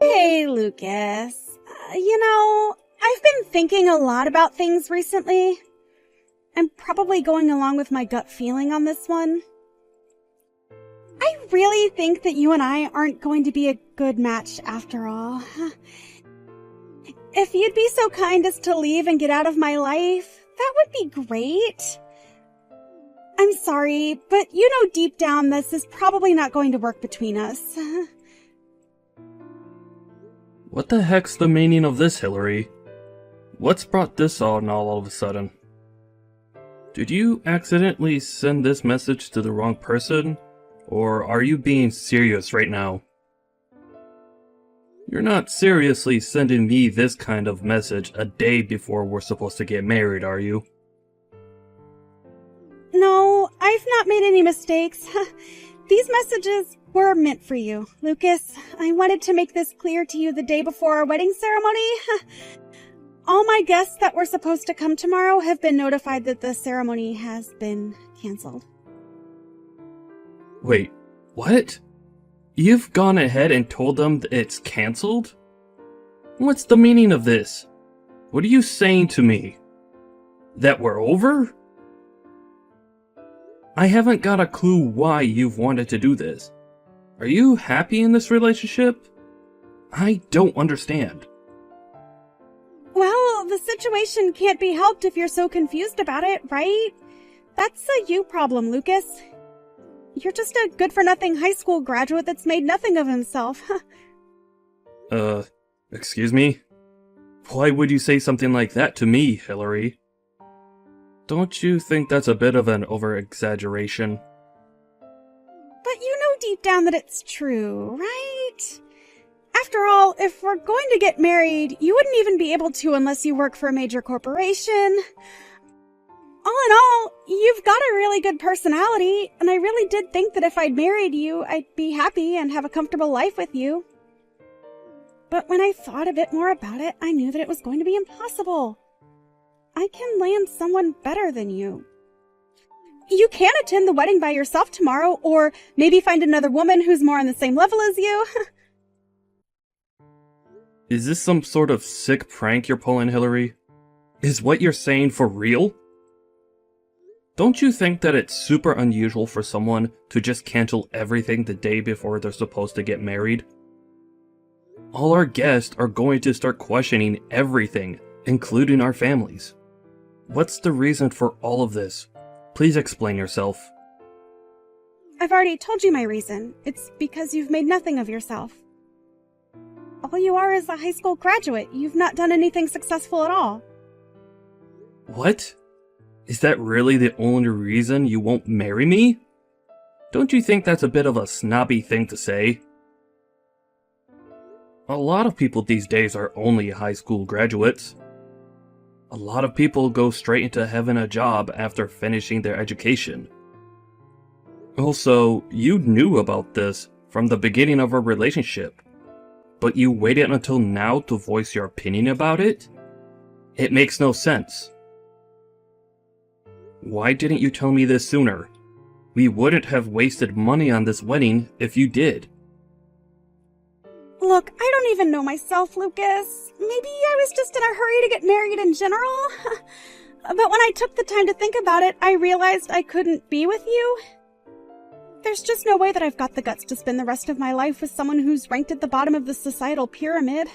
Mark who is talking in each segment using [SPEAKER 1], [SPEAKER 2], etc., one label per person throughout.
[SPEAKER 1] Hey, Lucas. I've been thinking a lot about things recently. I'm probably going along with my gut feeling on this one. I really think that you and I aren't going to be a good match after all. If you'd be so kind as to leave and get out of my life, that would be great. I'm sorry, but you know deep down this is probably not going to work between us.
[SPEAKER 2] What the heck's the meaning of this, Hillary? What's brought this on all of a sudden? Did you accidentally send this message to the wrong person? Or are you being serious right now? You're not seriously sending me this kind of message a day before we're supposed to get married, are you?
[SPEAKER 1] No, I've not made any mistakes. These messages were meant for you, Lucas. I wanted to make this clear to you the day before our wedding ceremony. All my guests that were supposed to come tomorrow have been notified that the ceremony has been canceled.
[SPEAKER 2] Wait, what? You've gone ahead and told them that it's canceled? What's the meaning of this? What are you saying to me? That we're over? I haven't got a clue why you've wanted to do this. Are you happy in this relationship? I don't understand.
[SPEAKER 1] Well, the situation can't be helped if you're so confused about it, right? That's a you problem, Lucas. You're just a good-for-nothing high school graduate that's made nothing of himself.
[SPEAKER 2] Excuse me? Why would you say something like that to me, Hillary? Don't you think that's a bit of an over-exaggeration?
[SPEAKER 1] But you know deep down that it's true, right? After all, if we're going to get married, you wouldn't even be able to unless you work for a major corporation. All in all, you've got a really good personality, and I really did think that if I'd married you, I'd be happy and have a comfortable life with you. But when I thought a bit more about it, I knew that it was going to be impossible. I can land someone better than you. You can attend the wedding by yourself tomorrow, or maybe find another woman who's more on the same level as you.
[SPEAKER 2] Is this some sort of sick prank you're pulling, Hillary? Is what you're saying for real? Don't you think that it's super unusual for someone to just cancel everything the day before they're supposed to get married? All our guests are going to start questioning everything, including our families. What's the reason for all of this? Please explain yourself.
[SPEAKER 1] I've already told you my reason. It's because you've made nothing of yourself. All you are is a high school graduate. You've not done anything successful at all.
[SPEAKER 2] What? Is that really the only reason you won't marry me? Don't you think that's a bit of a snobby thing to say? A lot of people these days are only high school graduates. A lot of people go straight into having a job after finishing their education. Also, you knew about this from the beginning of our relationship, but you waited until now to voice your opinion about it? It makes no sense. Why didn't you tell me this sooner? We wouldn't have wasted money on this wedding if you did.
[SPEAKER 1] Look, I don't even know myself, Lucas. Maybe I was just in a hurry to get married in general. But when I took the time to think about it, I realized I couldn't be with you. There's just no way that I've got the guts to spend the rest of my life with someone who's ranked at the bottom of the societal pyramid.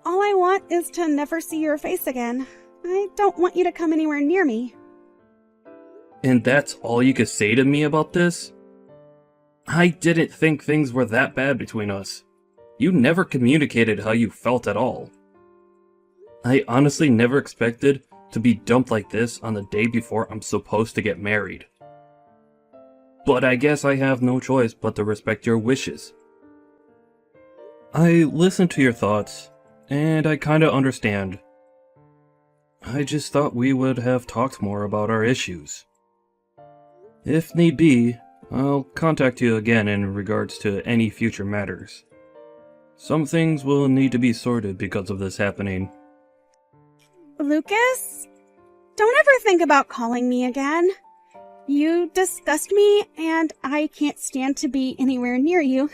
[SPEAKER 1] All I want is to never see your face again. I don't want you to come anywhere near me.
[SPEAKER 2] And that's all you could say to me about this? I didn't think things were that bad between us. You never communicated how you felt at all. I honestly never expected to be dumped like this on the day before I'm supposed to get married. But I guess I have no choice but to respect your wishes. I listened to your thoughts, and I kinda understand. I just thought we would have talked more about our issues. If need be, I'll contact you again in regards to any future matters. Some things will need to be sorted because of this happening.
[SPEAKER 1] Lucas? Don't ever think about calling me again. You disgust me, and I can't stand to be anywhere near you.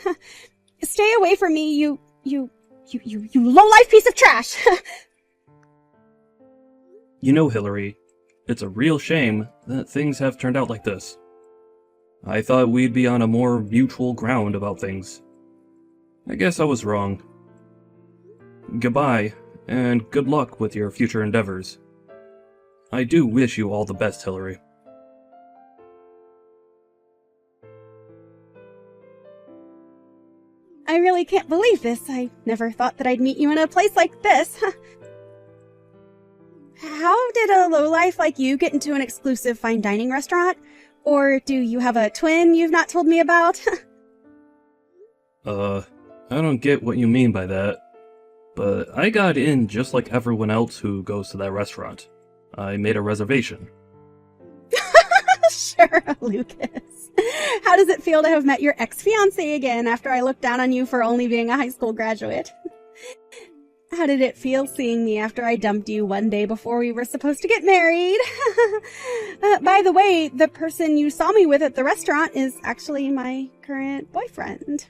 [SPEAKER 1] Stay away from me, you low-life piece of trash!
[SPEAKER 2] You know, Hillary, it's a real shame that things have turned out like this. I thought we'd be on a more mutual ground about things. I guess I was wrong. Goodbye, and good luck with your future endeavors. I do wish you all the best, Hillary.
[SPEAKER 1] I really can't believe this. I never thought that I'd meet you in a place like this. How did a lowlife like you get into an exclusive fine dining restaurant? Or do you have a twin you've not told me about?
[SPEAKER 2] I don't get what you mean by that. But I got in just like everyone else who goes to that restaurant. I made a reservation.
[SPEAKER 1] Sure, Lucas. How does it feel to have met your ex-fiancé again after I looked down on you for only being a high school graduate? How did it feel seeing me after I dumped you one day before we were supposed to get married? By the way, the person you saw me with at the restaurant is actually my current boyfriend.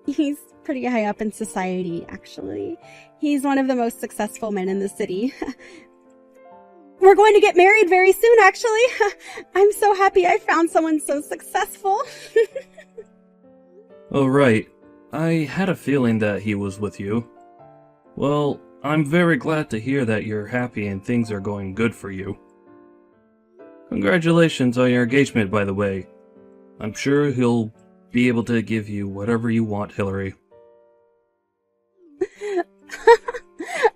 [SPEAKER 1] He's pretty high up in society, actually. He's one of the most successful men in the city. We're going to get married very soon, actually. I'm so happy I found someone so successful.
[SPEAKER 2] Oh, right. I had a feeling that he was with you. Well, I'm very glad to hear that you're happy and things are going good for you. Congratulations on your engagement, by the way. I'm sure he'll be able to give you whatever you want, Hillary.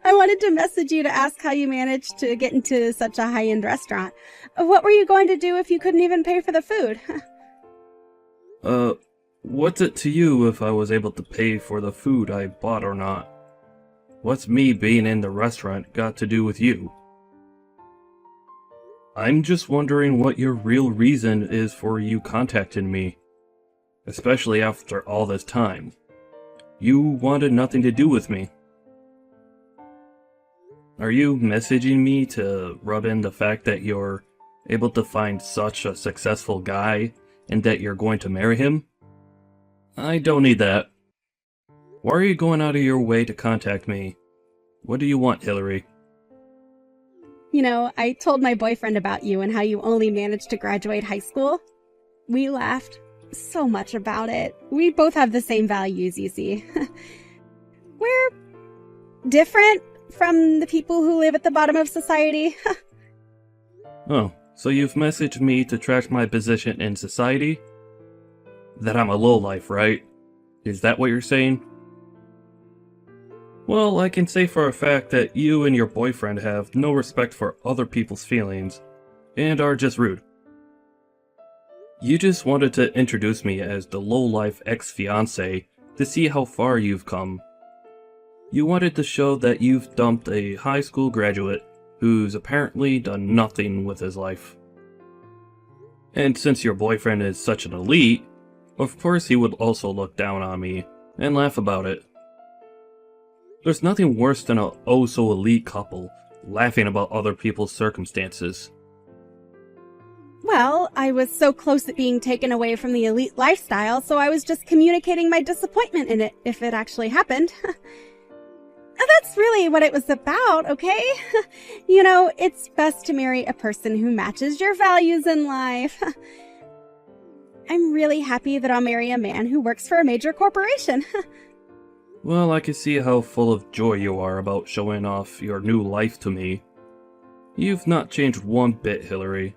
[SPEAKER 1] I wanted to message you to ask how you managed to get into such a high-end restaurant. What were you going to do if you couldn't even pay for the food?
[SPEAKER 2] What's it to you if I was able to pay for the food I bought or not? What's me being in the restaurant got to do with you? I'm just wondering what your real reason is for you contacting me. Especially after all this time. You wanted nothing to do with me. Are you messaging me to rub in the fact that you're able to find such a successful guy and that you're going to marry him? I don't need that. Why are you going out of your way to contact me? What do you want, Hillary?
[SPEAKER 1] You know, I told my boyfriend about you and how you only managed to graduate high school. We laughed so much about it. We both have the same values, you see. We're different from the people who live at the bottom of society.
[SPEAKER 2] Oh, so you've messaged me to track my position in society? That I'm a lowlife, right? Is that what you're saying? Well, I can say for a fact that you and your boyfriend have no respect for other people's feelings, and are just rude. You just wanted to introduce me as the lowlife ex-fiancé to see how far you've come. You wanted to show that you've dumped a high school graduate who's apparently done nothing with his life. And since your boyfriend is such an elite, of course he would also look down on me and laugh about it. There's nothing worse than a oh-so-elite couple laughing about other people's circumstances.
[SPEAKER 1] Well, I was so close at being taken away from the elite lifestyle, so I was just communicating my disappointment in it, if it actually happened. That's really what it was about, okay? You know, it's best to marry a person who matches your values in life. I'm really happy that I'll marry a man who works for a major corporation.
[SPEAKER 2] Well, I can see how full of joy you are about showing off your new life to me. You've not changed one bit, Hillary.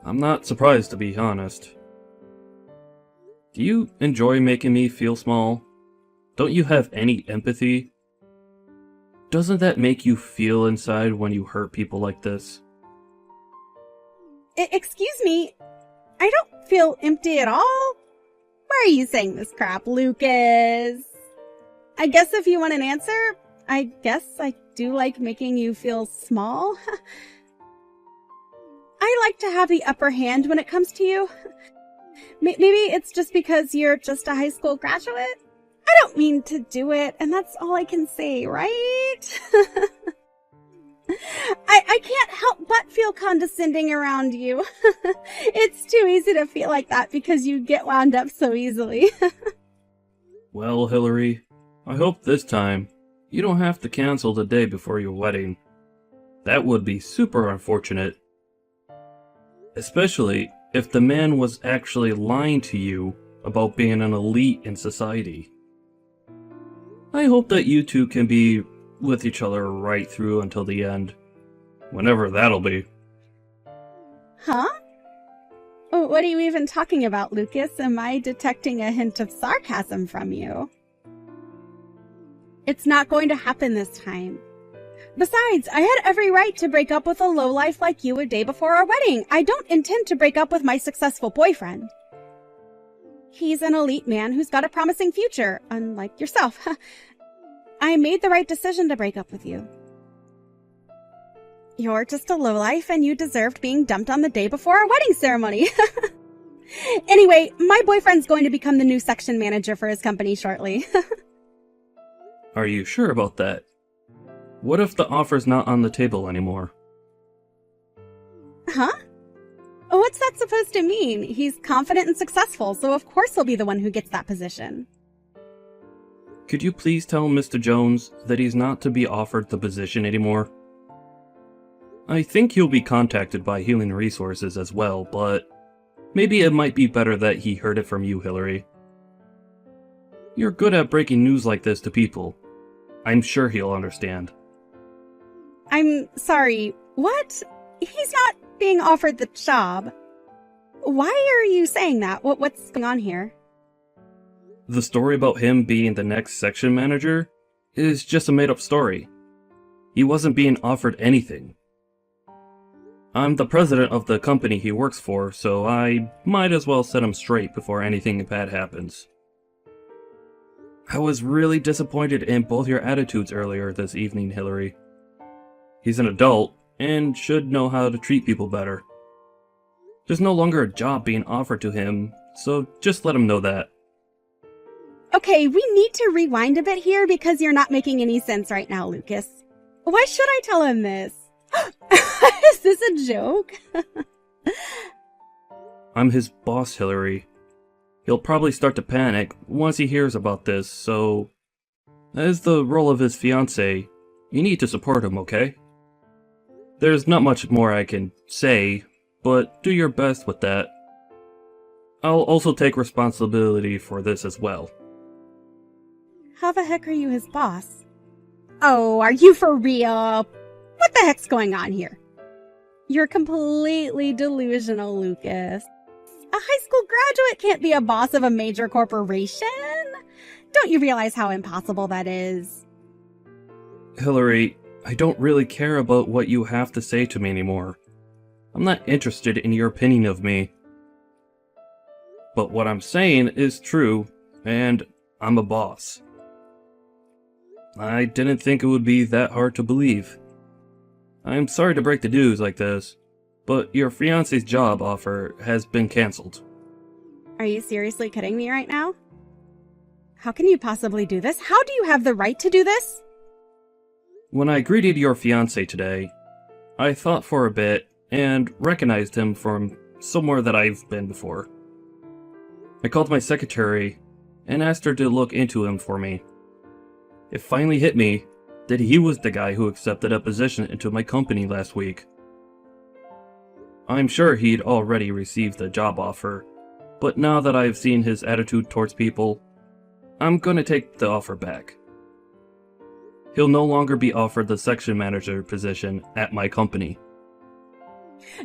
[SPEAKER 2] I'm not surprised, to be honest. Do you enjoy making me feel small? Don't you have any empathy? Doesn't that make you feel inside when you hurt people like this?
[SPEAKER 1] Excuse me, I don't feel empty at all. Why are you saying this crap, Lucas? I guess if you want an answer, I guess I do like making you feel small. I like to have the upper hand when it comes to you. Maybe it's just because you're just a high school graduate. I don't mean to do it, and that's all I can say, right? I can't help but feel condescending around you. It's too easy to feel like that because you get wound up so easily.
[SPEAKER 2] Well, Hillary, I hope this time you don't have to cancel the day before your wedding. That would be super unfortunate. Especially if the man was actually lying to you about being an elite in society. I hope that you two can be with each other right through until the end. Whenever that'll be.
[SPEAKER 1] Huh? Oh, what are you even talking about, Lucas? Am I detecting a hint of sarcasm from you? It's not going to happen this time. Besides, I had every right to break up with a lowlife like you a day before our wedding. I don't intend to break up with my successful boyfriend. He's an elite man who's got a promising future, unlike yourself. I made the right decision to break up with you. You're just a lowlife and you deserved being dumped on the day before our wedding ceremony. Anyway, my boyfriend's going to become the new section manager for his company shortly.
[SPEAKER 2] Are you sure about that? What if the offer's not on the table anymore?
[SPEAKER 1] Huh? What's that supposed to mean? He's confident and successful, so of course he'll be the one who gets that position.
[SPEAKER 2] Could you please tell Mr. Jones that he's not to be offered the position anymore? I think he'll be contacted by Healing Resources as well, but maybe it might be better that he heard it from you, Hillary. You're good at breaking news like this to people. I'm sure he'll understand.
[SPEAKER 1] I'm sorry, what? He's not being offered the job. Why are you saying that? What's going on here?
[SPEAKER 2] The story about him being the next section manager is just a made-up story. He wasn't being offered anything. I'm the president of the company he works for, so I might as well set him straight before anything bad happens. I was really disappointed in both your attitudes earlier this evening, Hillary. He's an adult and should know how to treat people better. There's no longer a job being offered to him, so just let him know that.
[SPEAKER 1] Okay, we need to rewind a bit here because you're not making any sense right now, Lucas. Why should I tell him this? Is this a joke?
[SPEAKER 2] I'm his boss, Hillary. He'll probably start to panic once he hears about this, so as the role of his fiancé, you need to support him, okay? There's not much more I can say, but do your best with that. I'll also take responsibility for this as well.
[SPEAKER 1] How the heck are you his boss? Oh, are you for real? What the heck's going on here? You're completely delusional, Lucas. A high school graduate can't be a boss of a major corporation. Don't you realize how impossible that is?
[SPEAKER 2] Hillary, I don't really care about what you have to say to me anymore. I'm not interested in your opinion of me. But what I'm saying is true, and I'm a boss. I didn't think it would be that hard to believe. I'm sorry to break the news like this, but your fiancé's job offer has been cancelled.
[SPEAKER 1] Are you seriously kidding me right now? How can you possibly do this? How do you have the right to do this?
[SPEAKER 2] When I greeted your fiancé today, I thought for a bit and recognized him from somewhere that I've been before. I called my secretary and asked her to look into him for me. It finally hit me that he was the guy who accepted a position into my company last week. I'm sure he'd already received the job offer, but now that I've seen his attitude towards people, I'm gonna take the offer back. He'll no longer be offered the section manager position at my company.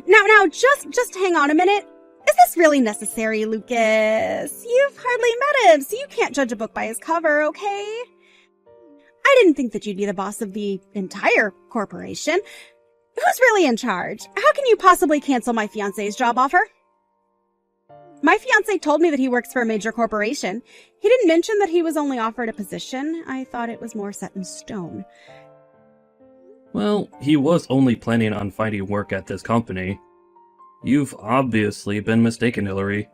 [SPEAKER 1] Now, just hang on a minute. Is this really necessary, Lucas? You've hardly met him, so you can't judge a book by his cover, okay? I didn't think that you'd be the boss of the entire corporation. Who's really in charge? How can you possibly cancel my fiancé's job offer? My fiancé told me that he works for a major corporation. He didn't mention that he was only offered a position. I thought it was more set in stone.
[SPEAKER 2] Well, he was only planning on finding work at this company. You've obviously been mistaken, Hillary.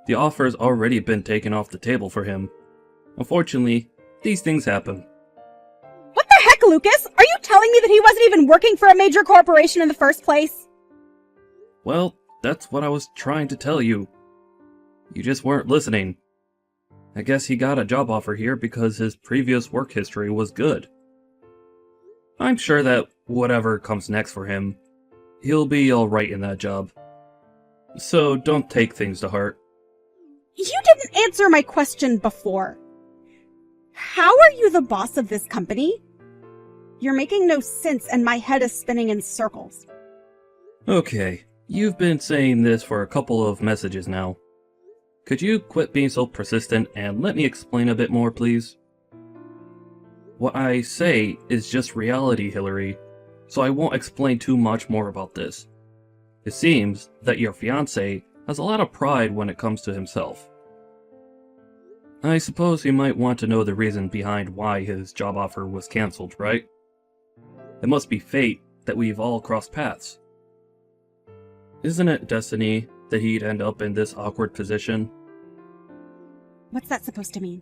[SPEAKER 2] The offer's already been taken off the table for him. Unfortunately, these things happen.
[SPEAKER 1] What the heck, Lucas? Are you telling me that he wasn't even working for a major corporation in the first place?
[SPEAKER 2] Well, that's what I was trying to tell you. You just weren't listening. I guess he got a job offer here because his previous work history was good. I'm sure that whatever comes next for him, he'll be alright in that job. So don't take things to heart.
[SPEAKER 1] You didn't answer my question before. How are you the boss of this company? You're making no sense and my head is spinning in circles.
[SPEAKER 2] Okay, you've been saying this for a couple of messages now. Could you quit being so persistent and let me explain a bit more, please? What I say is just reality, Hillary, so I won't explain too much more about this. It seems that your fiancé has a lot of pride when it comes to himself. I suppose he might want to know the reason behind why his job offer was cancelled, right? It must be fate that we've all crossed paths. Isn't it destiny that he'd end up in this awkward position?
[SPEAKER 1] What's that supposed to mean?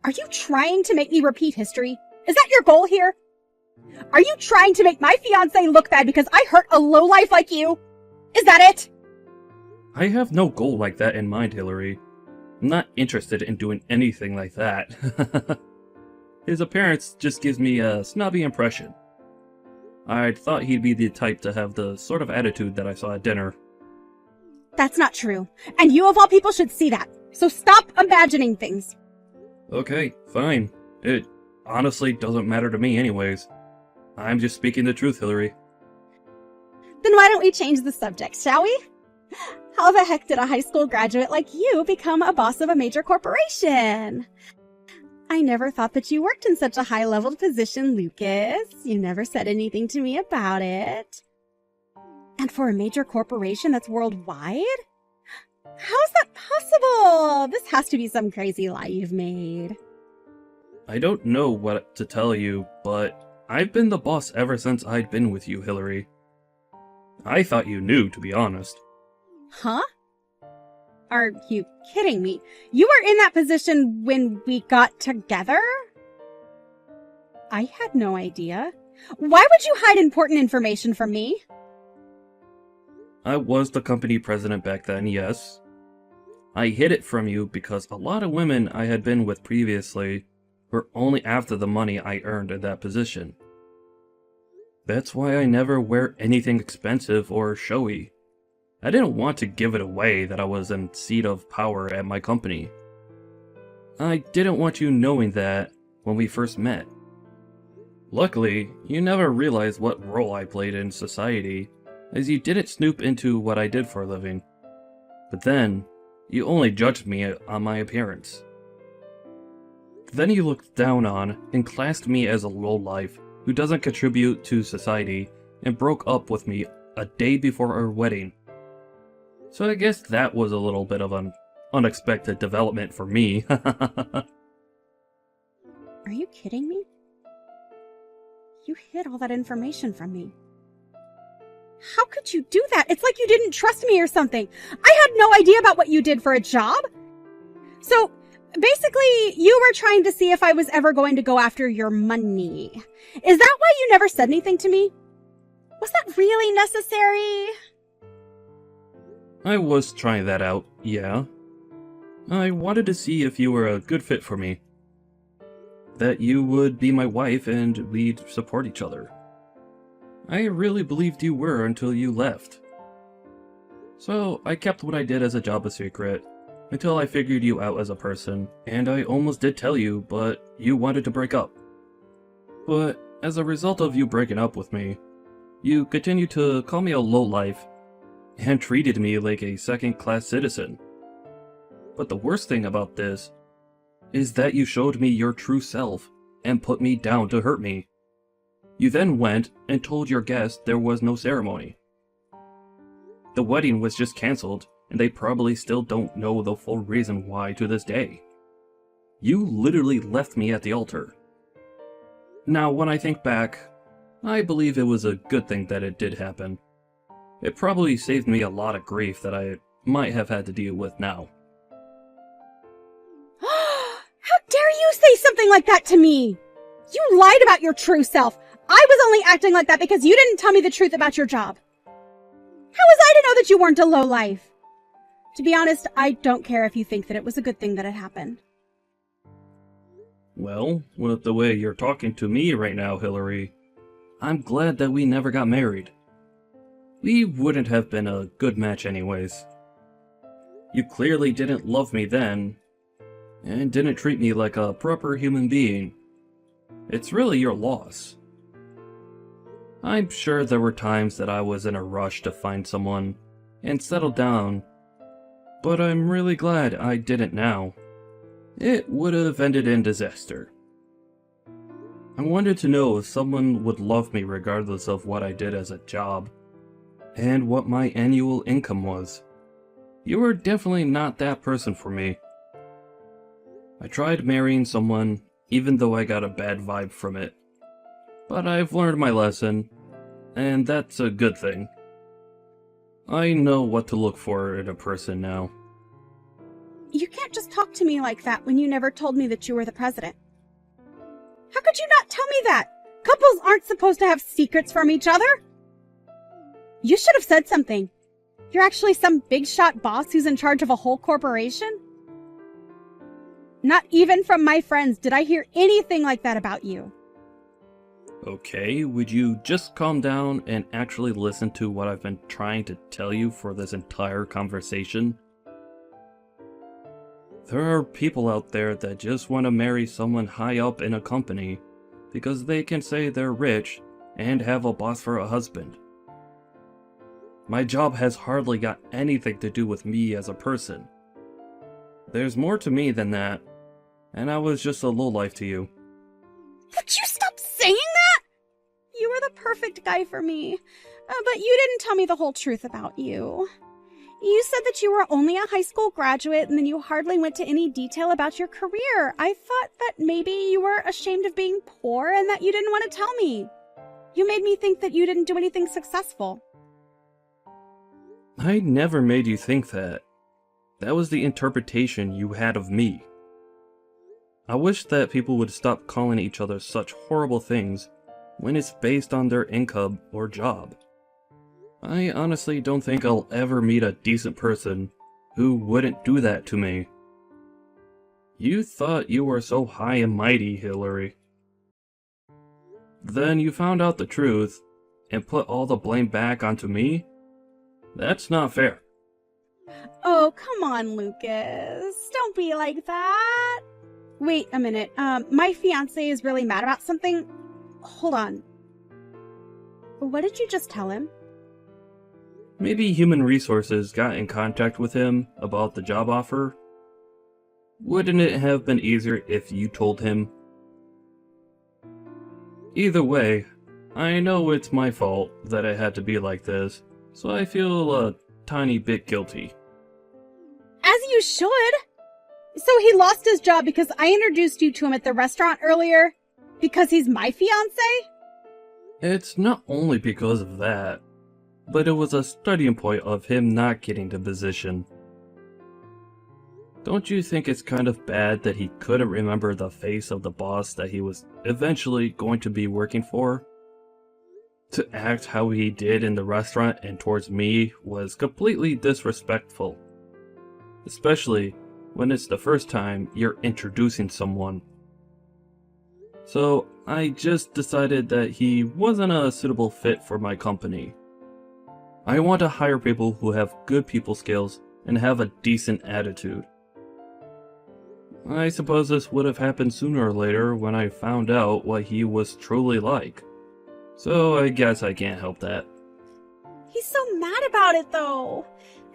[SPEAKER 1] Are you trying to make me repeat history? Is that your goal here? Are you trying to make my fiancé look bad because I hurt a lowlife like you? Is that it?
[SPEAKER 2] I have no goal like that in mind, Hillary. I'm not interested in doing anything like that. His appearance just gives me a snobby impression. I'd thought he'd be the type to have the sort of attitude that I saw at dinner.
[SPEAKER 1] That's not true. And you of all people should see that. So stop imagining things.
[SPEAKER 2] Okay, fine. It honestly doesn't matter to me anyways. I'm just speaking the truth, Hillary.
[SPEAKER 1] Then why don't we change the subject, shall we? How the heck did a high school graduate like you become a boss of a major corporation? I never thought that you worked in such a high-leveled position, Lucas. You never said anything to me about it. And for a major corporation that's worldwide? How's that possible? This has to be some crazy lie you've made.
[SPEAKER 2] I don't know what to tell you, but I've been the boss ever since I'd been with you, Hillary. I thought you knew, to be honest.
[SPEAKER 1] Huh? Are you kidding me? You were in that position when we got together? I had no idea. Why would you hide important information from me?
[SPEAKER 2] I was the company president back then, yes. I hid it from you because a lot of women I had been with previously were only after the money I earned in that position. That's why I never wear anything expensive or showy. I didn't want to give it away that I was in seat of power at my company. I didn't want you knowing that when we first met. Luckily, you never realized what role I played in society, as you didn't snoop into what I did for a living. But then, you only judged me on my appearance. Then you looked down on and classed me as a lowlife who doesn't contribute to society and broke up with me a day before our wedding. So I guess that was a little bit of an unexpected development for me.
[SPEAKER 1] Are you kidding me? You hid all that information from me. How could you do that? It's like you didn't trust me or something. I had no idea about what you did for a job. So, basically, you were trying to see if I was ever going to go after your money. Is that why you never said anything to me? Was that really necessary?
[SPEAKER 2] I was trying that out, yeah. I wanted to see if you were a good fit for me. That you would be my wife and we'd support each other. I really believed you were until you left. So I kept what I did as a job a secret, until I figured you out as a person, and I almost did tell you, but you wanted to break up. But as a result of you breaking up with me, you continued to call me a lowlife, and treated me like a second-class citizen. But the worst thing about this is that you showed me your true self and put me down to hurt me. You then went and told your guests there was no ceremony. The wedding was just cancelled, and they probably still don't know the full reason why to this day. You literally left me at the altar. Now, when I think back, I believe it was a good thing that it did happen. It probably saved me a lot of grief that I might have had to deal with now.
[SPEAKER 1] How dare you say something like that to me? You lied about your true self. I was only acting like that because you didn't tell me the truth about your job. How was I to know that you weren't a lowlife? To be honest, I don't care if you think that it was a good thing that it happened.
[SPEAKER 2] Well, with the way you're talking to me right now, Hillary, I'm glad that we never got married. We wouldn't have been a good match anyways. You clearly didn't love me then, and didn't treat me like a proper human being. It's really your loss. I'm sure there were times that I was in a rush to find someone and settle down, but I'm really glad I didn't now. It would have ended in disaster. I wanted to know if someone would love me regardless of what I did as a job, and what my annual income was. You were definitely not that person for me. I tried marrying someone, even though I got a bad vibe from it. But I've learned my lesson, and that's a good thing. I know what to look for in a person now.
[SPEAKER 1] You can't just talk to me like that when you never told me that you were the president. How could you not tell me that? Couples aren't supposed to have secrets from each other. You should have said something. You're actually some big shot boss who's in charge of a whole corporation? Not even from my friends did I hear anything like that about you.
[SPEAKER 2] Okay, would you just calm down and actually listen to what I've been trying to tell you for this entire conversation? There are people out there that just want to marry someone high up in a company because they can say they're rich and have a boss for a husband. My job has hardly got anything to do with me as a person. There's more to me than that, and I was just a lowlife to you.
[SPEAKER 1] Would you stop saying that? You were the perfect guy for me, but you didn't tell me the whole truth about you. You said that you were only a high school graduate and then you hardly went to any detail about your career. I thought that maybe you were ashamed of being poor and that you didn't want to tell me. You made me think that you didn't do anything successful.
[SPEAKER 2] I never made you think that. That was the interpretation you had of me. I wish that people would stop calling each other such horrible things when it's based on their income or job. I honestly don't think I'll ever meet a decent person who wouldn't do that to me. You thought you were so high and mighty, Hillary. Then you found out the truth and put all the blame back onto me? That's not fair.
[SPEAKER 1] Oh, come on, Lucas. Don't be like that. Wait a minute. My fiancé is really mad about something. Hold on. What did you just tell him?
[SPEAKER 2] Maybe Human Resources got in contact with him about the job offer. Wouldn't it have been easier if you told him? Either way, I know it's my fault that it had to be like this, so I feel a tiny bit guilty.
[SPEAKER 1] As you should. So he lost his job because I introduced you to him at the restaurant earlier? Because he's my fiancé?
[SPEAKER 2] It's not only because of that, but it was a starting point of him not getting the position. Don't you think it's kind of bad that he couldn't remember the face of the boss that he was eventually going to be working for? To act how he did in the restaurant and towards me was completely disrespectful. Especially when it's the first time you're introducing someone. So I just decided that he wasn't a suitable fit for my company. I want to hire people who have good people skills and have a decent attitude. I suppose this would have happened sooner or later when I found out what he was truly like. So I guess I can't help that.
[SPEAKER 1] He's so mad about it, though.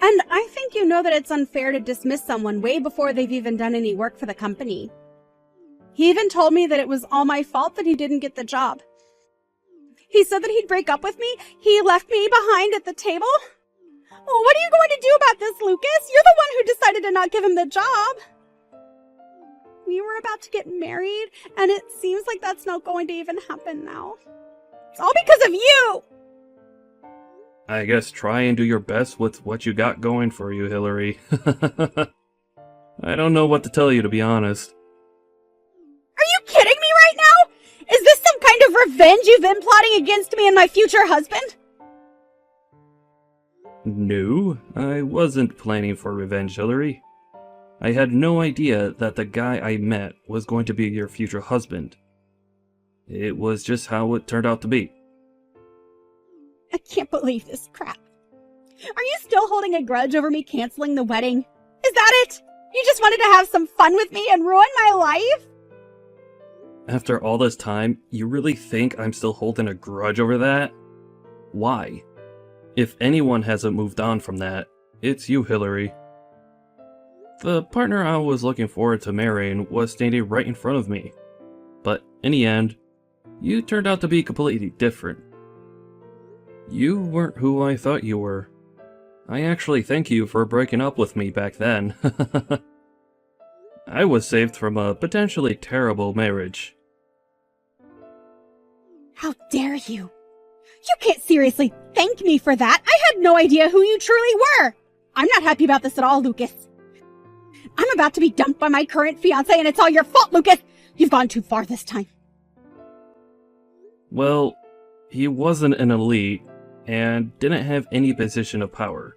[SPEAKER 1] And I think you know that it's unfair to dismiss someone way before they've even done any work for the company. He even told me that it was all my fault that he didn't get the job. He said that he'd break up with me. He left me behind at the table. Oh, what are you going to do about this, Lucas? You're the one who decided to not give him the job. We were about to get married, and it seems like that's not going to even happen now. It's all because of you!
[SPEAKER 2] I guess try and do your best with what you got going for you, Hillary. I don't know what to tell you, to be honest.
[SPEAKER 1] Are you kidding me right now? Is this some kind of revenge you've been plotting against me and my future husband?
[SPEAKER 2] No, I wasn't planning for revenge, Hillary. I had no idea that the guy I met was going to be your future husband. It was just how it turned out to be.
[SPEAKER 1] I can't believe this crap. Are you still holding a grudge over me canceling the wedding? Is that it? You just wanted to have some fun with me and ruin my life?
[SPEAKER 2] After all this time, you really think I'm still holding a grudge over that? Why? If anyone hasn't moved on from that, it's you, Hillary. The partner I was looking forward to marrying was standing right in front of me. But in the end, you turned out to be completely different. You weren't who I thought you were. I actually thank you for breaking up with me back then. I was saved from a potentially terrible marriage.
[SPEAKER 1] How dare you? You can't seriously thank me for that. I had no idea who you truly were. I'm not happy about this at all, Lucas. I'm about to be dumped by my current fiancé, and it's all your fault, Lucas. You've gone too far this time.
[SPEAKER 2] Well, he wasn't an elite and didn't have any position of power.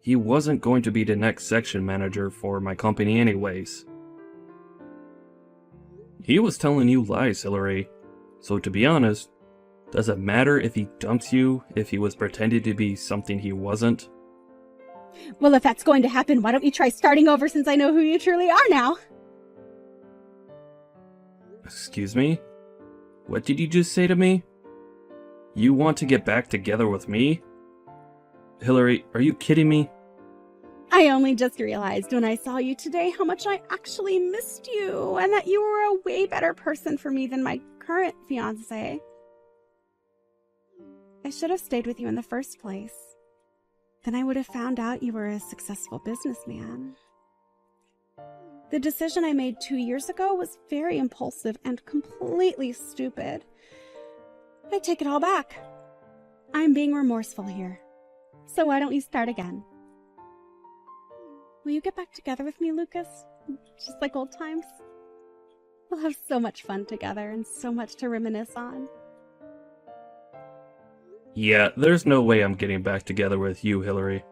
[SPEAKER 2] He wasn't going to be the next section manager for my company anyways. He was telling you lies, Hillary. So to be honest, does it matter if he dumps you if he was pretending to be something he wasn't?
[SPEAKER 1] Well, if that's going to happen, why don't you try starting over since I know who you truly are now?
[SPEAKER 2] Excuse me? What did you just say to me? You want to get back together with me? Hillary, are you kidding me?
[SPEAKER 1] I only just realized when I saw you today how much I actually missed you, and that you were a way better person for me than my current fiancé. I should have stayed with you in the first place. Then I would have found out you were a successful businessman. The decision I made 2 years ago was very impulsive and completely stupid. I take it all back. I'm being remorseful here. So why don't we start again? Will you get back together with me, Lucas? Just like old times? We'll have so much fun together and so much to reminisce on.
[SPEAKER 2] Yeah, there's no way I'm getting back together with you, Hillary.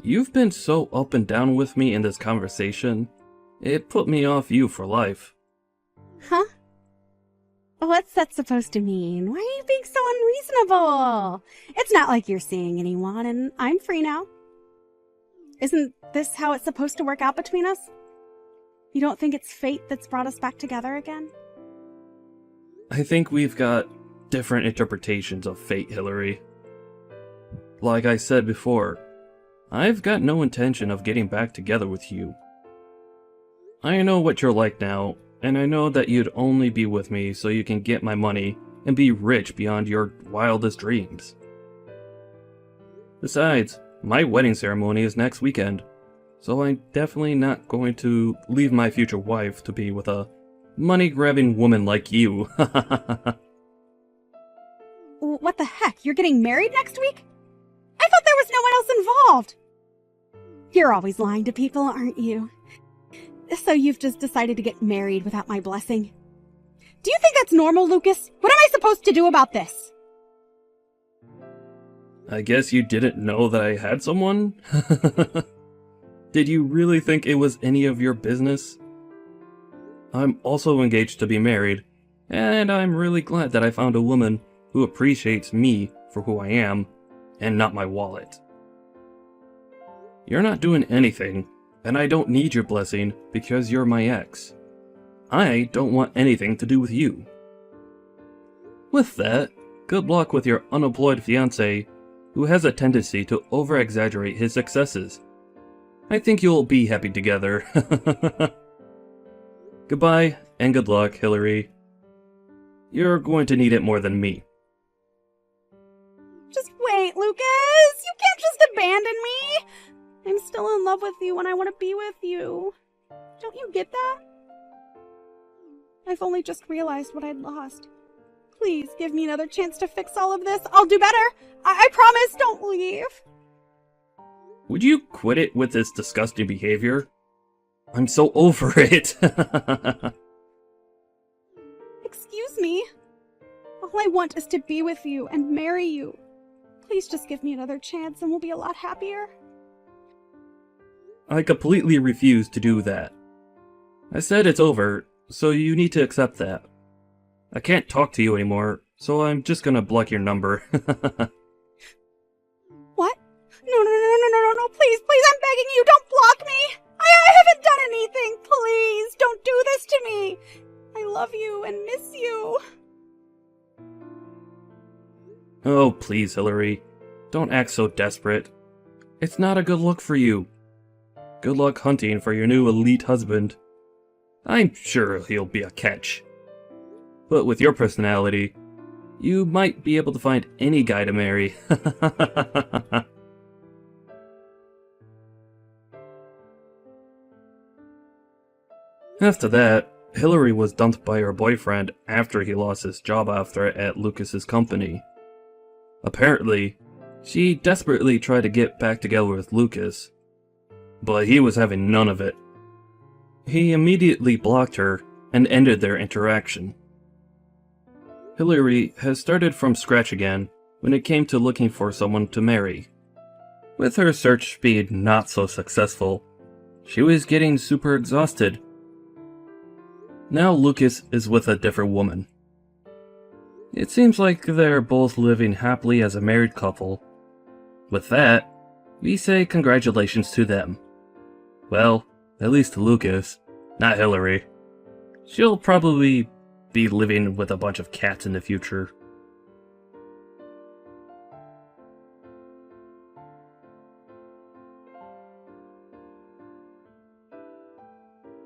[SPEAKER 2] You've been so up and down with me in this conversation. It put me off you for life.
[SPEAKER 1] Huh? What's that supposed to mean? Why are you being so unreasonable? It's not like you're seeing anyone, and I'm free now. Isn't this how it's supposed to work out between us? You don't think it's fate that's brought us back together again?
[SPEAKER 2] I think we've got different interpretations of fate, Hillary. Like I said before, I've got no intention of getting back together with you. I know what you're like now, and I know that you'd only be with me so you can get my money and be rich beyond your wildest dreams. Besides, my wedding ceremony is next weekend, so I'm definitely not going to leave my future wife to be with a money-grabbing woman like you.
[SPEAKER 1] What the heck? You're getting married next week? I thought there was no one else involved. You're always lying to people, aren't you? So you've just decided to get married without my blessing. Do you think that's normal, Lucas? What am I supposed to do about this?
[SPEAKER 2] I guess you didn't know that I had someone? Did you really think it was any of your business? I'm also engaged to be married, and I'm really glad that I found a woman who appreciates me for who I am, and not my wallet. You're not doing anything, and I don't need your blessing because you're my ex. I don't want anything to do with you. With that, good luck with your unemployed fiancé, who has a tendency to over-exaggerate his successes. I think you'll be happy together. Goodbye, and good luck, Hillary. You're going to need it more than me.
[SPEAKER 1] Just wait, Lucas! You can't just abandon me! I'm still in love with you and I want to be with you. Don't you get that? I've only just realized what I'd lost. Please give me another chance to fix all of this. I'll do better. I promise, don't leave.
[SPEAKER 2] Would you quit it with this disgusting behavior? I'm so over it.
[SPEAKER 1] Excuse me. All I want is to be with you and marry you. Please just give me another chance and we'll be a lot happier.
[SPEAKER 2] I completely refuse to do that. I said it's over, so you need to accept that. I can't talk to you anymore, so I'm just gonna block your number.
[SPEAKER 1] What? No, please, I'm begging you, don't block me! I haven't done anything, please, don't do this to me! I love you and miss you.
[SPEAKER 2] Oh, please, Hillary. Don't act so desperate. It's not a good look for you. Good luck hunting for your new elite husband. I'm sure he'll be a catch. But with your personality, you might be able to find any guy to marry. After that, Hillary was dumped by her boyfriend after he lost his job at Lucas's company. Apparently, she desperately tried to get back together with Lucas, but he was having none of it. He immediately blocked her and ended their interaction. Hillary has started from scratch again when it came to looking for someone to marry. With her search being not so successful, she was getting super exhausted. Now Lucas is with a different woman. It seems like they're both living happily as a married couple. With that, we say congratulations to them. Well, at least to Lucas, not Hillary. She'll probably be living with a bunch of cats in the future.